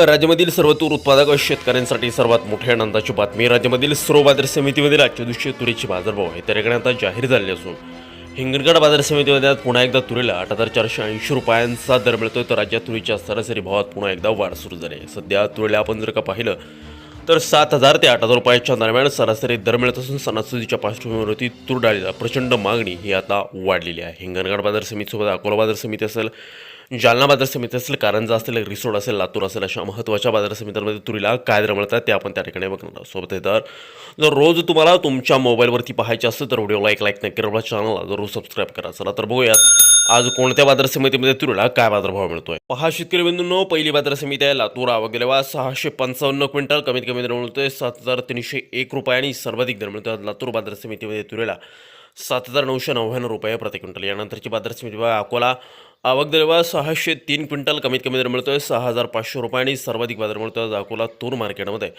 राज्यामधील सर्व तूर उत्पादक शेतकऱ्यांसाठी सर्वात मोठ्या आनंदाची बातमी. राज्यामधील सर्व बाजार समितीमधील आजच्या दिवशी तुरीचे बाजारभाव आहे त्या ठिकाणी आता जाहीर झाले असून हिंगणघाट बाजार समितीमध्ये आज पुन्हा एकदा तुरीला 8,480 रुपयांचा दर मिळतोय. तर राज्यात तुरीच्या सरासरी भावात पुन्हा एकदा वाढ सुरू झाली आहे. सध्या तुरीला आपण जर का पाहिलं तर 7,000 ते 8,000 रुपयाच्या दरम्यान सरासरी दर मिळत असून सणासुदीच्या पार्श्वभूमीवरती तूर डाळीला प्रचंड मागणी ही आता वाढलेली आहे. हिंगणघाट बाजार समितीसोबत अकोला बाजार समिती असेल, जालना बाजार समिती असेल, कारंजा असेल, रिसोड असेल, लातूर असेल, अशा महत्त्वाच्या बाजार समित्यांमध्ये तुरीला काय दर मिळतात ते आपण त्या ठिकाणी बघणार आहोत. सोबत हे दर जर रोज तुम्हाला तुमच्या मोबाईलवरती पाहायचे असेल तर व्हिडिओला एक लाईक नक्की करा, चॅनलला जरूर सबस्क्राईब करा. चला तर बघूयात आज कोणत्या बाजार समितीमध्ये तुरीला काय बाजारभाव मिळतोय. पहा शेतकरी बंधूंनो, पहिली बाजार समिती आहे लातूर. आवक गेल्या 655 क्विंटल, कमीत कमी दर मिळतोय 7,301 रुपये आणि सर्वाधिक दर मिळतोय लातूर बाजार समितीमध्ये तुरीला 7,999 रुपये प्रति क्विंटल. यानंतरची बाजार समिती बघा अकोला. आवक दर 603 क्विंटल, कमीत कमी दर मिळतोय 6,500 रुपये आणि सर्वाधिक बाजार मिळतोय अकोला तूर मार्केटमध्ये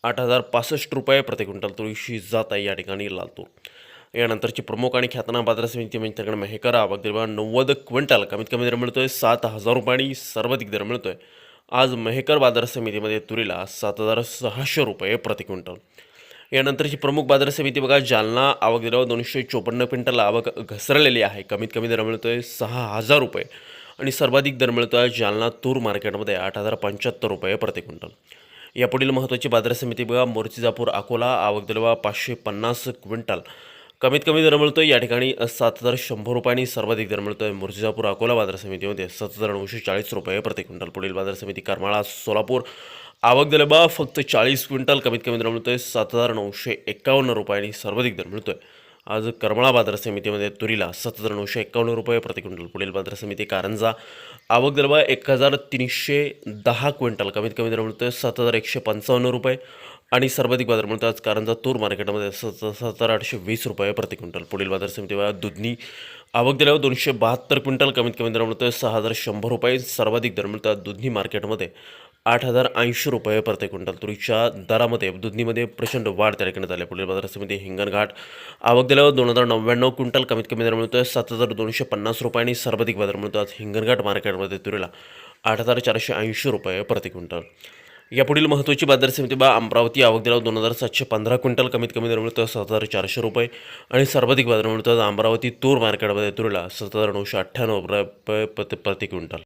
8,065 रुपये प्रति क्विंटल. तुरीशी जात आहे या ठिकाणी लातूर. यानंतरची प्रमुख आणि ख्यातनाम बाजार समिती म्हणजे त्याकडे मेहकर. आवक दर 90 क्विंटल, कमीत कमी दर मिळतोय 7,000 रुपये आणि सर्वाधिक दर मिळतोय आज मेहकर बाजार समितीमध्ये तुरीला 7,600 रुपये प्रति क्विंटल. यानंतरची प्रमुख बाजार समिती बघा जालना. आवक दर 254 क्विंटल, आवक घसरलेली आहे. कमीत कमी दर मिळतोय 6,000 रुपये आणि सर्वाधिक दर मिळतोय जालना तूर मार्केटमध्ये 8,075 रुपये प्रति क्विंटल. यापुढील महत्त्वाची बाजार समिती बघा मूर्तिजापूर अकोला. आवक दर 550 क्विंटल, कमीत कमी दर मिळतोय या ठिकाणी 7,100 रुपये आणि सर्वाधिक दर मिळतोय मूर्तिजापूर अकोला बाजार समितीमध्ये 7,940 रुपये प्रति क्विंटल. पुढील बाजार समिती करमाळा सोलापूर. आवक दर फक्त 40 क्विंटल, कमीत कमी दर मिळतोय 7,951 रुपये आणि सर्वाधिक दर मिळतोय आज करमाळा बाजार समितीमध्ये तुरीला 7,951 रुपये प्रति क्विंटल. पुढील बाजार समिती कारंजा. आवक दर 1,310 क्विंटल, कमीत कमी दर मिळतोय 7,155 रुपये आणि सर्वाधिक बाजार मिळतो आज कारंजा तूर मार्केटमध्ये 7,820 रुपये प्रति क्विंटल. पुढील बाजार समिती दुधनी. आवक दिल्यावर 272 क्विंटल, कमीत कमी दर मिळतोय 6,100 रुपये, सर्वाधिक दर मिळतात दुधनी मार्केटमध्ये 8,080 रुपये प्रति क्विंटल. तुरीच्या दरामध्ये दुधनीमध्ये प्रचंड वाढ त्या ठिकाणी झाली. पुढील बाजार समिती हिंगणघाट. आवक दिल्यावर 2,099 क्विंटल, कमीत कमी दर मिळतोय 7,250 रुपये आणि सर्वाधिक बाजार मिळतो आज हिंगणघाट मार्केटमध्ये तुरीला 8,480 रुपये प्रति क्विंटल. यापुढील महत्त्वाची बाजार समिती अमरावती. आवक दिल्यावर 2,715 क्विंटल, कमीत कमी दर मिळतो 7,400 रुपये आणि सर्वाधिक बाजार मिळतो अमरावती तूर मार्केटमध्ये तुरीला 7,998 रुपये प्रति क्विंटल.